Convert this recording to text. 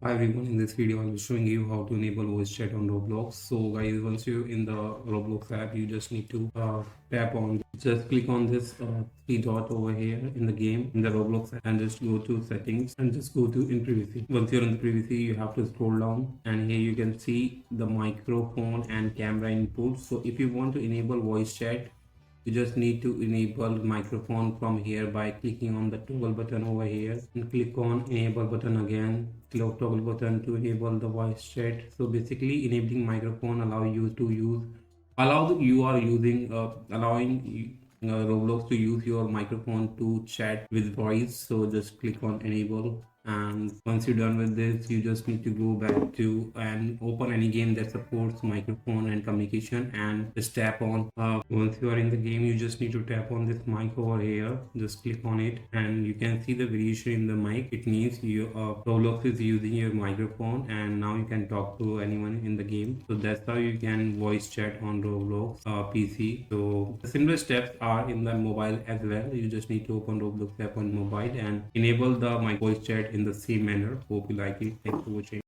Hi everyone, in this video I'll be showing you how to enable voice chat on Roblox. So guys, once you're in the Roblox app, you just need to just click on this three dot over here in the game, in the Roblox app, and just go to settings and just go to in privacy. Once you're in the privacy, you have to scroll down and here you can see the microphone and camera input. So if you want to enable voice chat, you just need to enable microphone from here by clicking on the toggle button over here and click on enable button again. Click toggle button to enable the voice chat. So basically enabling microphone you are using allowing Roblox to use your microphone to chat with voice. So just click on enable, and once you're done with this, you just need to go back to and open any game that supports microphone and communication, and just tap on once you are in the game, you just need to tap on this mic over here. Just click on it and you can see the variation in the mic. It means you Roblox is using your microphone and now you can talk to anyone in the game. So that's how you can voice chat on Roblox PC. So the similar steps are in the mobile as well. You just need to open Roblox app on mobile and enable the my voice chat in the same manner. Hope you like it. Thanks for watching.